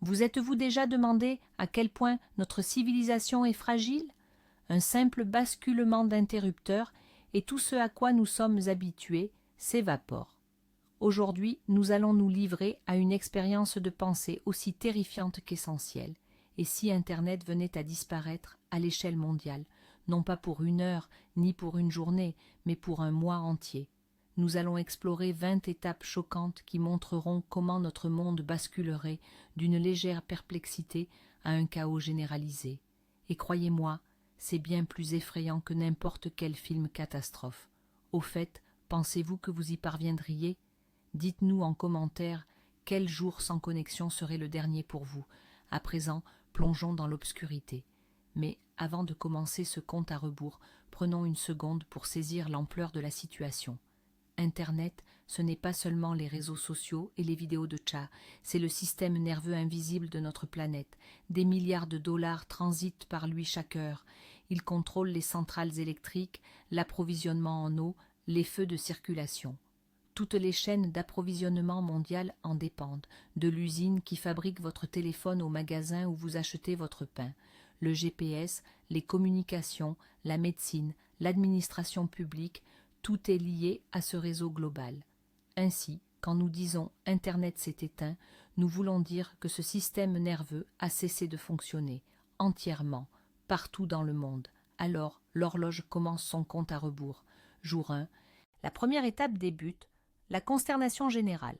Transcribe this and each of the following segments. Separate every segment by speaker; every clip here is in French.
Speaker 1: Vous êtes-vous déjà demandé à quel point notre civilisation est fragile? Un simple basculement d'interrupteur et tout ce à quoi nous sommes habitués s'évapore. Aujourd'hui, nous allons nous livrer à une expérience de pensée aussi terrifiante qu'essentielle. Et si Internet venait à disparaître à l'échelle mondiale, non pas pour une heure, ni pour une journée, mais pour un mois entier? Nous allons explorer 20 étapes choquantes qui montreront comment notre monde basculerait d'une légère perplexité à un chaos généralisé. Et croyez-moi, c'est bien plus effrayant que n'importe quel film catastrophe. Au fait, pensez-vous que vous y parviendriez? Dites-nous en commentaire quel jour sans connexion serait le dernier pour vous. À présent, plongeons dans l'obscurité. Mais avant de commencer ce compte à rebours, prenons une seconde pour saisir l'ampleur de la situation. Internet, ce n'est pas seulement les réseaux sociaux et les vidéos de chat, c'est le système nerveux invisible de notre planète. Des milliards de dollars transitent par lui chaque heure. Il contrôle les centrales électriques, l'approvisionnement en eau, les feux de circulation. Toutes les chaînes d'approvisionnement mondiales en dépendent, de l'usine qui fabrique votre téléphone au magasin où vous achetez votre pain. Le GPS, les communications, la médecine, l'administration publique, tout est lié à ce réseau global. Ainsi, quand nous disons « Internet s'est éteint », nous voulons dire que ce système nerveux a cessé de fonctionner, entièrement, partout dans le monde. Alors, l'horloge commence son compte à rebours. Jour 1. La première étape débute, la consternation générale.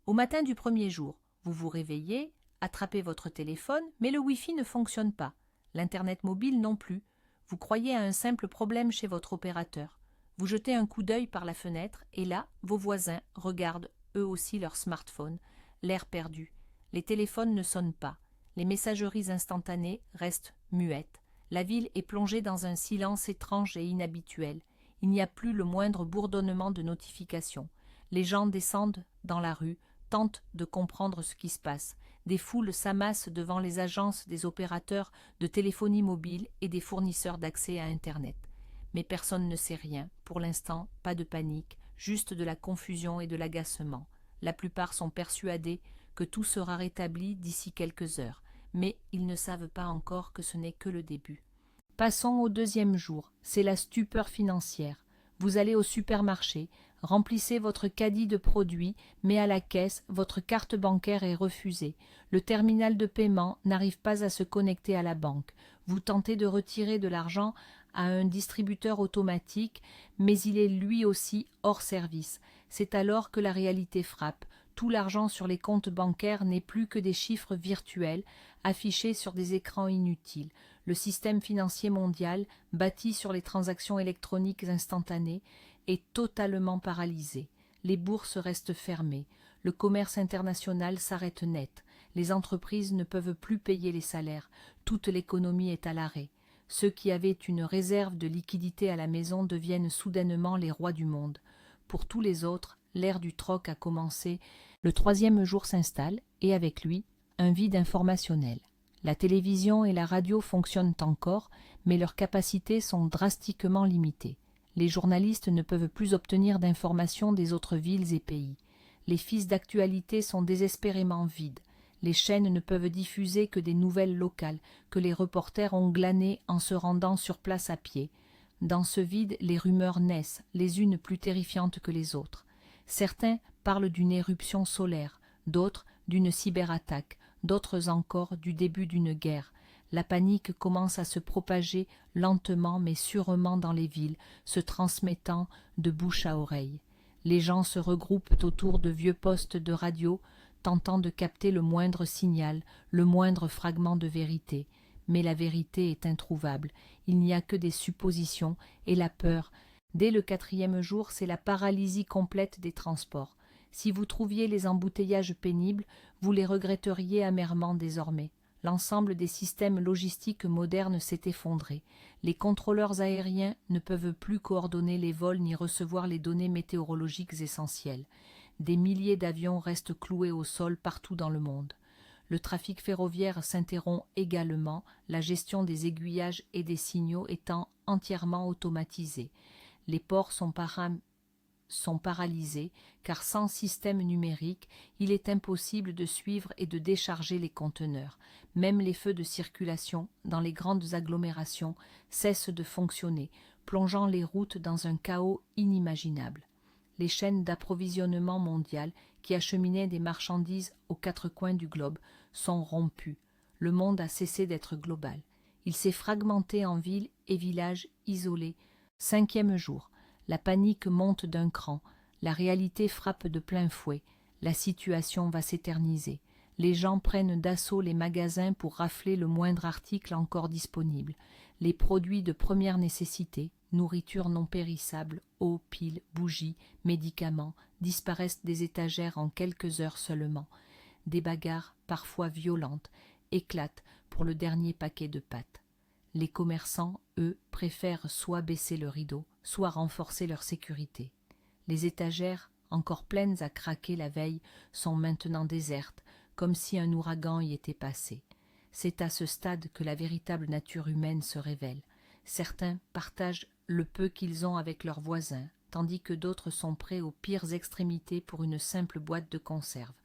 Speaker 1: Au matin du premier jour, vous vous réveillez, attrapez votre téléphone, mais le Wi-Fi ne fonctionne pas. L'Internet mobile non plus. Vous croyez à un simple problème chez votre opérateur. Vous jetez un coup d'œil par la fenêtre et là, vos voisins regardent eux aussi leur smartphone, l'air perdu. Les téléphones ne sonnent pas. Les messageries instantanées restent muettes. La ville est plongée dans un silence étrange et inhabituel. Il n'y a plus le moindre bourdonnement de notifications. Les gens descendent dans la rue, tentent de comprendre ce qui se passe. Des foules s'amassent devant les agences des opérateurs de téléphonie mobile et des fournisseurs d'accès à Internet. Mais personne ne sait rien. Pour l'instant, pas de panique, juste de la confusion et de l'agacement. La plupart sont persuadés que tout sera rétabli d'ici quelques heures, mais ils ne savent pas encore que ce n'est que le début. Passons au deuxième jour, c'est la stupeur financière. Vous allez au supermarché, remplissez votre caddie de produits, mais à la caisse, votre carte bancaire est refusée. Le terminal de paiement n'arrive pas à se connecter à la banque. Vous tentez de retirer de l'argent à un distributeur automatique, mais il est lui aussi hors service. C'est alors que la réalité frappe. Tout l'argent sur les comptes bancaires n'est plus que des chiffres virtuels affichés sur des écrans inutiles. Le système financier mondial, bâti sur les transactions électroniques instantanées, est totalement paralysé. Les bourses restent fermées. Le commerce international s'arrête net. Les entreprises ne peuvent plus payer les salaires. Toute l'économie est à l'arrêt. Ceux qui avaient une réserve de liquidité à la maison deviennent soudainement les rois du monde. Pour tous les autres, l'ère du troc a commencé. Le troisième jour s'installe, et avec lui, un vide informationnel. La télévision et la radio fonctionnent encore, mais leurs capacités sont drastiquement limitées. Les journalistes ne peuvent plus obtenir d'informations des autres villes et pays. Les fils d'actualité sont désespérément vides. Les chaînes ne peuvent diffuser que des nouvelles locales, que les reporters ont glanées en se rendant sur place à pied. Dans ce vide, les rumeurs naissent, les unes plus terrifiantes que les autres. Certains parlent d'une éruption solaire, d'autres d'une cyberattaque, d'autres encore du début d'une guerre. La panique commence à se propager lentement mais sûrement dans les villes, se transmettant de bouche à oreille. Les gens se regroupent autour de vieux postes de radio, tentant de capter le moindre signal, le moindre fragment de vérité. Mais la vérité est introuvable, il n'y a que des suppositions et la peur. Dès le quatrième jour, c'est la paralysie complète des transports. Si vous trouviez les embouteillages pénibles, vous les regretteriez amèrement désormais. L'ensemble des systèmes logistiques modernes s'est effondré. Les contrôleurs aériens ne peuvent plus coordonner les vols ni recevoir les données météorologiques essentielles. Des milliers d'avions restent cloués au sol partout dans le monde. Le trafic ferroviaire s'interrompt également, la gestion des aiguillages et des signaux étant entièrement automatisée. Les ports sont sont paralysés, car sans système numérique, il est impossible de suivre et de décharger les conteneurs. Même les feux de circulation, dans les grandes agglomérations, cessent de fonctionner, plongeant les routes dans un chaos inimaginable. Les chaînes d'approvisionnement mondiales qui acheminaient des marchandises aux quatre coins du globe sont rompues. Le monde a cessé d'être global. Il s'est fragmenté en villes et villages isolés. 5e jour. La panique monte d'un cran. La réalité frappe de plein fouet. La situation va s'éterniser. Les gens prennent d'assaut les magasins pour rafler le moindre article encore disponible. Les produits de première nécessité, nourriture non périssable, eau, piles, bougies, médicaments, disparaissent des étagères en quelques heures seulement. Des bagarres, parfois violentes, éclatent pour le dernier paquet de pâtes. Les commerçants, eux, préfèrent soit baisser le rideau, soit renforcer leur sécurité. Les étagères, encore pleines à craquer la veille, sont maintenant désertes, comme si un ouragan y était passé. C'est à ce stade que la véritable nature humaine se révèle. Certains partagent le peu qu'ils ont avec leurs voisins, tandis que d'autres sont prêts aux pires extrémités pour une simple boîte de conserve.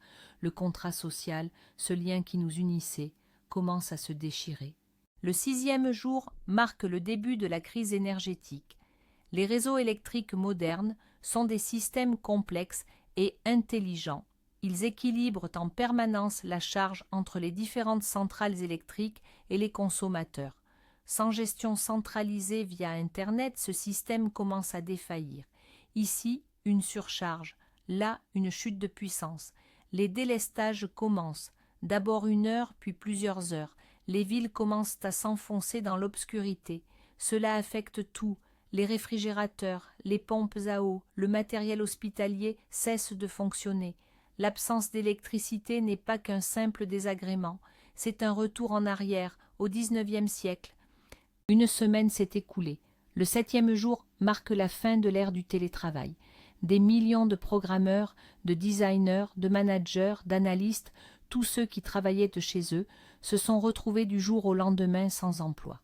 Speaker 1: Le contrat social, ce lien qui nous unissait, commence à se déchirer. Le 6e jour marque le début de la crise énergétique. Les réseaux électriques modernes sont des systèmes complexes et intelligents. Ils équilibrent en permanence la charge entre les différentes centrales électriques et les consommateurs. Sans gestion centralisée via Internet, ce système commence à défaillir. Ici, une surcharge, là, une chute de puissance. Les délestages commencent, d'abord 1 heure, puis plusieurs heures. Les villes commencent à s'enfoncer dans l'obscurité. Cela affecte tout. Les réfrigérateurs, les pompes à eau, le matériel hospitalier cessent de fonctionner. L'absence d'électricité n'est pas qu'un simple désagrément. C'est un retour en arrière, au XIXe siècle. Une semaine s'est écoulée. Le 7e jour marque la fin de l'ère du télétravail. Des millions de programmeurs, de designers, de managers, d'analystes, tous ceux qui travaillaient de chez eux, se sont retrouvés du jour au lendemain sans emploi.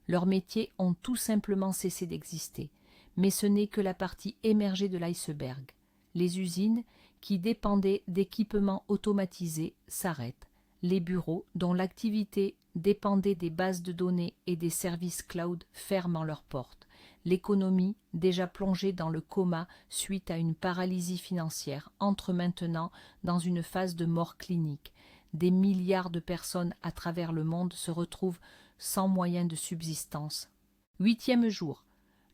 Speaker 1: Leurs métiers ont tout simplement cessé d'exister. Mais ce n'est que la partie émergée de l'iceberg. Les usines, qui dépendaient d'équipements automatisés, s'arrêtent. Les bureaux, dont l'activité dépendait des bases de données et des services cloud, ferment leurs portes. L'économie, déjà plongée dans le coma suite à une paralysie financière, entre maintenant dans une phase de mort clinique. Des milliards de personnes à travers le monde se retrouvent sans moyen de subsistance. 8e jour.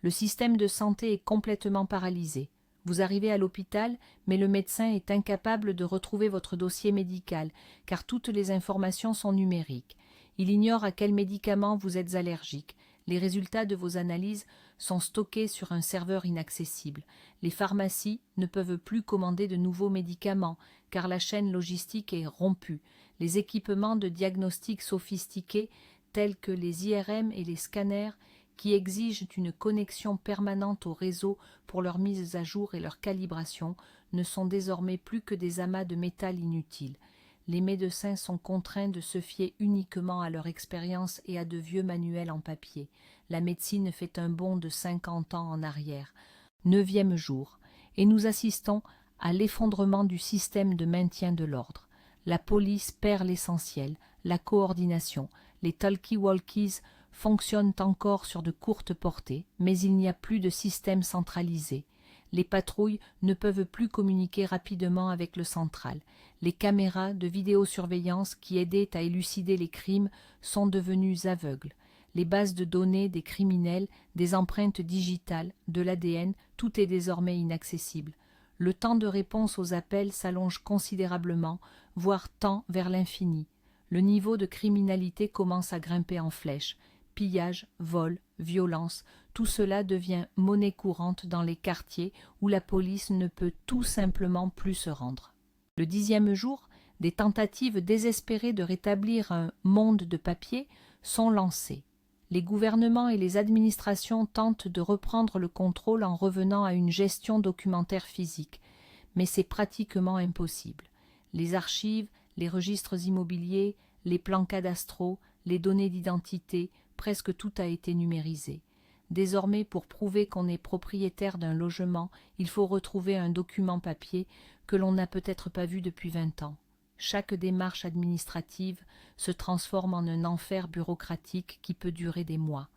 Speaker 1: Le système de santé est complètement paralysé. Vous arrivez à l'hôpital, mais le médecin est incapable de retrouver votre dossier médical, car toutes les informations sont numériques. Il ignore à quel médicament vous êtes allergique. Les résultats de vos analyses sont stockés sur un serveur inaccessible. Les pharmacies ne peuvent plus commander de nouveaux médicaments, car la chaîne logistique est rompue. Les équipements de diagnostic sophistiqués, tels que les IRM et les scanners, qui exigent une connexion permanente au réseau pour leur mise à jour et leur calibration, ne sont désormais plus que des amas de métal inutiles. Les médecins sont contraints de se fier uniquement à leur expérience et à de vieux manuels en papier. La médecine fait un bond de 50 ans en arrière. 9e jour, et nous assistons à l'effondrement du système de maintien de l'ordre. La police perd l'essentiel, la coordination. Les talkie-walkies fonctionnent encore sur de courtes portées, mais il n'y a plus de système centralisé. Les patrouilles ne peuvent plus communiquer rapidement avec le central. Les caméras de vidéosurveillance qui aidaient à élucider les crimes sont devenues aveugles. Les bases de données des criminels, des empreintes digitales, de l'ADN, tout est désormais inaccessible. Le temps de réponse aux appels s'allonge considérablement, voire tend vers l'infini. Le niveau de criminalité commence à grimper en flèche. Pillage, vol, violence, tout cela devient monnaie courante dans les quartiers où la police ne peut tout simplement plus se rendre. Le 10e jour, des tentatives désespérées de rétablir un monde de papier sont lancées. Les gouvernements et les administrations tentent de reprendre le contrôle en revenant à une gestion documentaire physique, mais c'est pratiquement impossible. Les archives, les registres immobiliers, les plans cadastraux, les données d'identité, presque tout a été numérisé. Désormais, pour prouver qu'on est propriétaire d'un logement, il faut retrouver un document papier que l'on n'a peut-être pas vu depuis 20 ans. Chaque démarche administrative se transforme en un enfer bureaucratique qui peut durer des mois.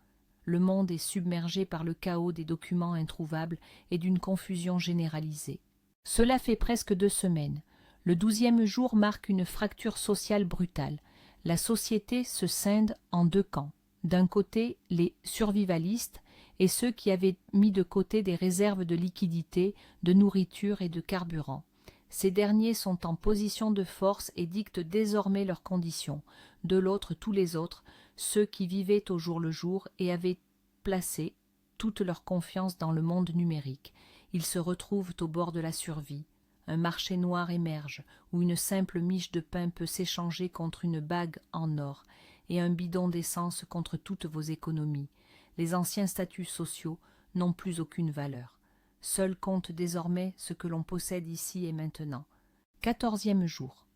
Speaker 1: Le monde est submergé par le chaos des documents introuvables et d'une confusion généralisée. Cela fait presque 2 semaines. Le 12e jour marque une fracture sociale brutale. La société se scinde en 2 camps. D'un côté, les survivalistes et ceux qui avaient mis de côté des réserves de liquidités, de nourriture et de carburant. Ces derniers sont en position de force et dictent désormais leurs conditions. De l'autre, tous les autres, ceux qui vivaient au jour le jour et avaient placé toute leur confiance dans le monde numérique. Ils se retrouvent au bord de la survie. Un marché noir émerge, où une simple miche de pain peut s'échanger contre une bague en or, et un bidon d'essence contre toutes vos économies. Les anciens statuts sociaux n'ont plus aucune valeur. Seul compte désormais ce que l'on possède ici et maintenant. 14e jour.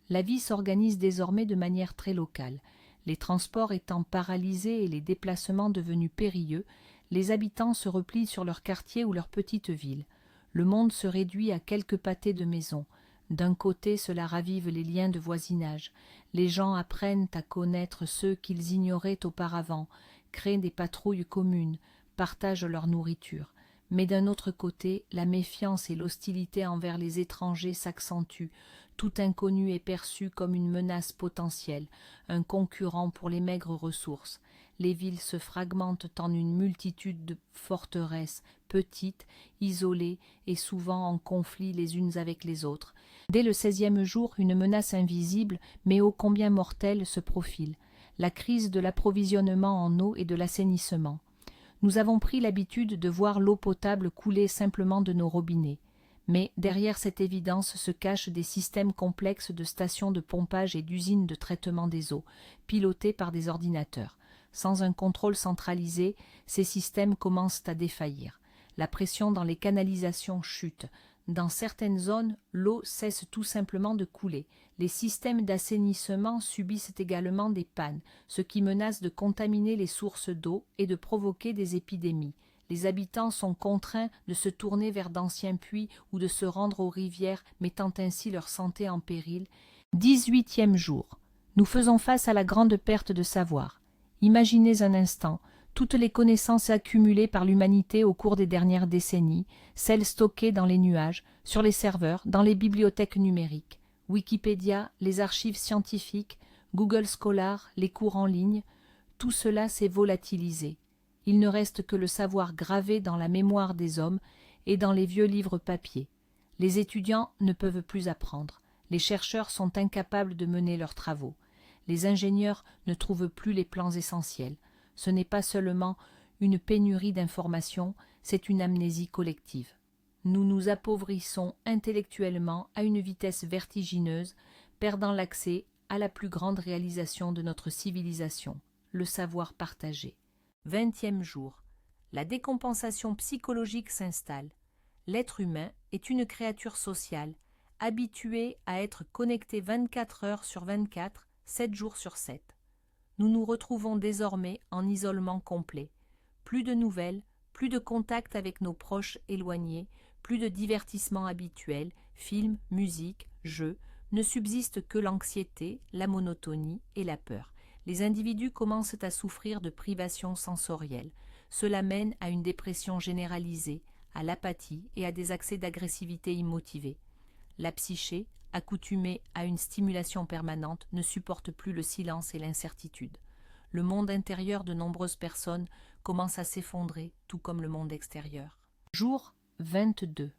Speaker 1: La vie s'organise désormais de manière très locale. Les transports étant paralysés et les déplacements devenus périlleux, les habitants se replient sur leur quartier ou leur petite ville. Le monde se réduit à quelques pâtés de maison. D'un côté, cela ravive les liens de voisinage. Les gens apprennent à connaître ceux qu'ils ignoraient auparavant, créent des patrouilles communes, partagent leur nourriture. Mais d'un autre côté, la méfiance et l'hostilité envers les étrangers s'accentuent. Tout inconnu est perçu comme une menace potentielle, un concurrent pour les maigres ressources. Les villes se fragmentent en une multitude de forteresses, petites, isolées et souvent en conflit les unes avec les autres. Dès le 16e jour, une menace invisible, mais ô combien mortelle, se profile. La crise de l'approvisionnement en eau et de l'assainissement. Nous avons pris l'habitude de voir l'eau potable couler simplement de nos robinets. Mais derrière cette évidence se cachent des systèmes complexes de stations de pompage et d'usines de traitement des eaux, pilotés par des ordinateurs. Sans un contrôle centralisé, ces systèmes commencent à défaillir. La pression dans les canalisations chute. Dans certaines zones, l'eau cesse tout simplement de couler. Les systèmes d'assainissement subissent également des pannes, ce qui menace de contaminer les sources d'eau et de provoquer des épidémies. Les habitants sont contraints de se tourner vers d'anciens puits ou de se rendre aux rivières, mettant ainsi leur santé en péril. 18e jour. Nous faisons face à la grande perte de savoir. Imaginez un instant toutes les connaissances accumulées par l'humanité au cours des dernières décennies, celles stockées dans les nuages, sur les serveurs, dans les bibliothèques numériques. Wikipédia, les archives scientifiques, Google Scholar, les cours en ligne, tout cela s'est volatilisé. Il ne reste que le savoir gravé dans la mémoire des hommes et dans les vieux livres papier. Les étudiants ne peuvent plus apprendre. Les chercheurs sont incapables de mener leurs travaux. Les ingénieurs ne trouvent plus les plans essentiels. Ce n'est pas seulement une pénurie d'informations, c'est une amnésie collective. Nous nous appauvrissons intellectuellement à une vitesse vertigineuse, perdant l'accès à la plus grande réalisation de notre civilisation, le savoir partagé. 20e jour. La décompensation psychologique s'installe. L'être humain est une créature sociale, habituée à être connecté 24 heures sur 24, 7 jours sur 7. Nous nous retrouvons désormais en isolement complet. Plus de nouvelles, plus de contact avec nos proches éloignés, plus de divertissements habituels, films, musique, jeux, ne subsiste que l'anxiété, la monotonie et la peur. Les individus commencent à souffrir de privations sensorielles. Cela mène à une dépression généralisée, à l'apathie et à des accès d'agressivité immotivée. La psyché, accoutumée à une stimulation permanente, ne supporte plus le silence et l'incertitude. Le monde intérieur de nombreuses personnes commence à s'effondrer, tout comme le monde extérieur. Jour 22.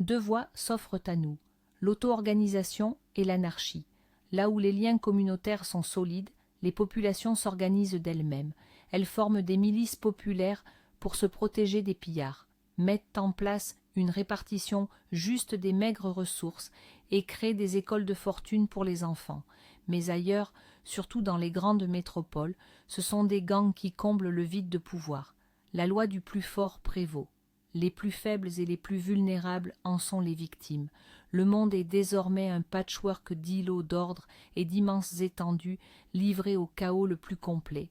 Speaker 1: 2 voies s'offrent à nous, l'auto-organisation et l'anarchie. Là où les liens communautaires sont solides, les populations s'organisent d'elles-mêmes. Elles forment des milices populaires pour se protéger des pillards, mettent en place une répartition juste des maigres ressources et créent des écoles de fortune pour les enfants. Mais ailleurs, surtout dans les grandes métropoles, ce sont des gangs qui comblent le vide de pouvoir. La loi du plus fort prévaut. Les plus faibles et les plus vulnérables en sont les victimes. Le monde est désormais un patchwork d'îlots d'ordre et d'immenses étendues livrées au chaos le plus complet.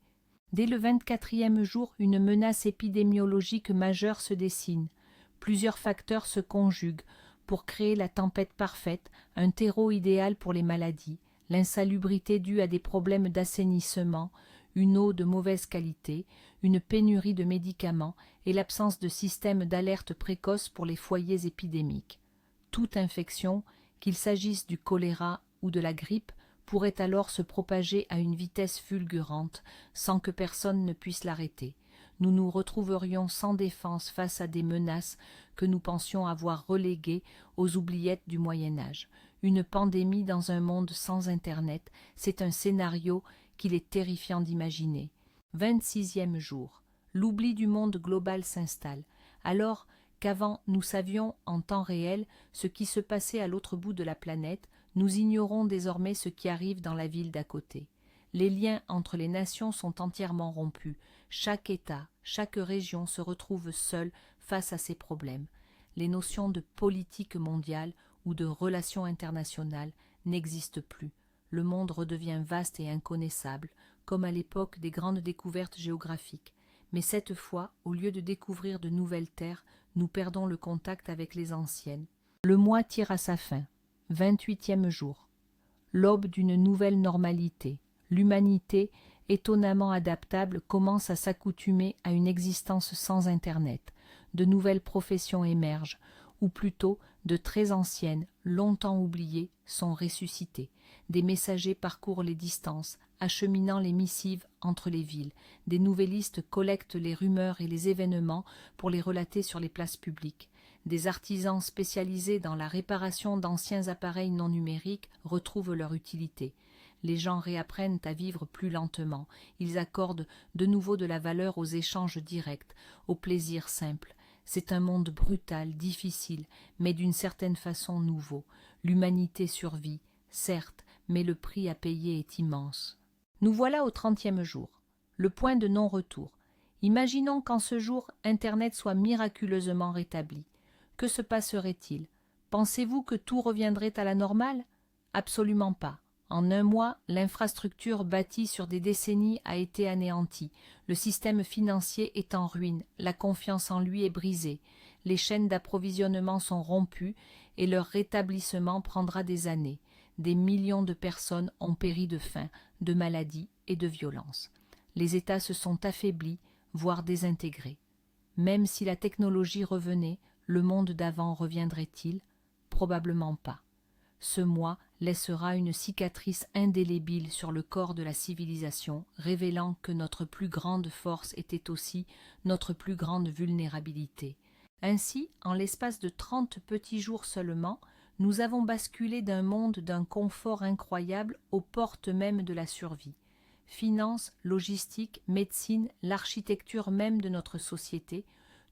Speaker 1: Dès le 24e jour, une menace épidémiologique majeure se dessine. Plusieurs facteurs se conjuguent pour créer la tempête parfaite, un terreau idéal pour les maladies, l'insalubrité due à des problèmes d'assainissement, une eau de mauvaise qualité, une pénurie de médicaments et l'absence de système d'alerte précoce pour les foyers épidémiques. Toute infection, qu'il s'agisse du choléra ou de la grippe, pourrait alors se propager à une vitesse fulgurante, sans que personne ne puisse l'arrêter. Nous nous retrouverions sans défense face à des menaces que nous pensions avoir reléguées aux oubliettes du Moyen-Âge. Une pandémie dans un monde sans Internet, c'est un scénario qu'il est terrifiant d'imaginer. 26e jour. L'oubli du monde global s'installe. Alors qu'avant nous savions en temps réel ce qui se passait à l'autre bout de la planète, nous ignorons désormais ce qui arrive dans la ville d'à côté. Les liens entre les nations sont entièrement rompus. Chaque État, chaque région se retrouve seul face à ces problèmes. Les notions de politique mondiale ou de relations internationales n'existent plus. Le monde redevient vaste et inconnaissable, comme à l'époque des grandes découvertes géographiques. Mais cette fois, au lieu de découvrir de nouvelles terres, nous perdons le contact avec les anciennes. Le mois tire à sa fin. 28e jour. L'aube d'une nouvelle normalité. L'humanité, étonnamment adaptable, commence à s'accoutumer à une existence sans Internet. De nouvelles professions émergent, ou plutôt de très anciennes, longtemps oubliées, sont ressuscitées. Des messagers parcourent les distances, acheminant les missives entre les villes. Des nouvellistes collectent les rumeurs et les événements pour les relater sur les places publiques. Des artisans spécialisés dans la réparation d'anciens appareils non numériques retrouvent leur utilité. Les gens réapprennent à vivre plus lentement. Ils accordent de nouveau de la valeur aux échanges directs, aux plaisirs simples. C'est un monde brutal, difficile, mais d'une certaine façon nouveau. L'humanité survit, certes, mais le prix à payer est immense. Nous voilà au 30e jour, le point de non-retour. Imaginons qu'en ce jour, Internet soit miraculeusement rétabli. Que se passerait-il? Pensez-vous que tout reviendrait à la normale? Absolument pas. En un mois, l'infrastructure bâtie sur des décennies a été anéantie. Le système financier est en ruine, la confiance en lui est brisée. Les chaînes d'approvisionnement sont rompues et leur rétablissement prendra des années. Des millions de personnes ont péri de faim, de maladie et de violence. Les États se sont affaiblis, voire désintégrés. Même si la technologie revenait, le monde d'avant reviendrait-il? Probablement pas. Ce mois laissera une cicatrice indélébile sur le corps de la civilisation, révélant que notre plus grande force était aussi notre plus grande vulnérabilité. Ainsi, en l'espace de 30 petits jours seulement, nous avons basculé d'un monde d'un confort incroyable aux portes même de la survie. Finances, logistique, médecine, l'architecture même de notre société,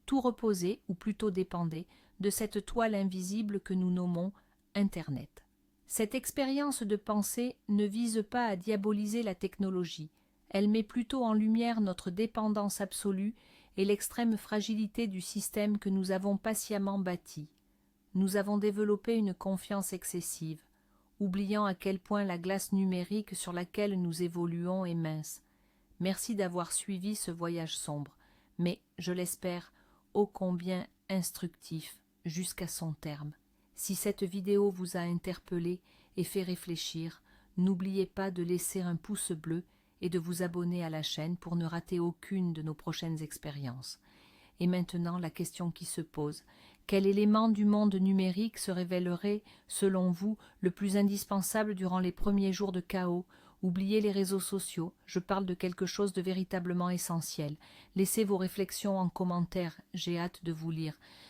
Speaker 1: tout reposait, ou plutôt dépendait, de cette toile invisible que nous nommons Internet. Cette expérience de pensée ne vise pas à diaboliser la technologie, elle met plutôt en lumière notre dépendance absolue et l'extrême fragilité du système que nous avons patiemment bâti. Nous avons développé une confiance excessive, oubliant à quel point la glace numérique sur laquelle nous évoluons est mince. Merci d'avoir suivi ce voyage sombre, mais, je l'espère, ô combien instructif jusqu'à son terme. Si cette vidéo vous a interpellé et fait réfléchir, n'oubliez pas de laisser un pouce bleu et de vous abonner à la chaîne pour ne rater aucune de nos prochaines expériences. Et maintenant, la question qui se pose, quel élément du monde numérique se révélerait, selon vous, le plus indispensable durant les premiers jours de chaos? Oubliez les réseaux sociaux, je parle de quelque chose de véritablement essentiel. Laissez vos réflexions en commentaire, j'ai hâte de vous lire.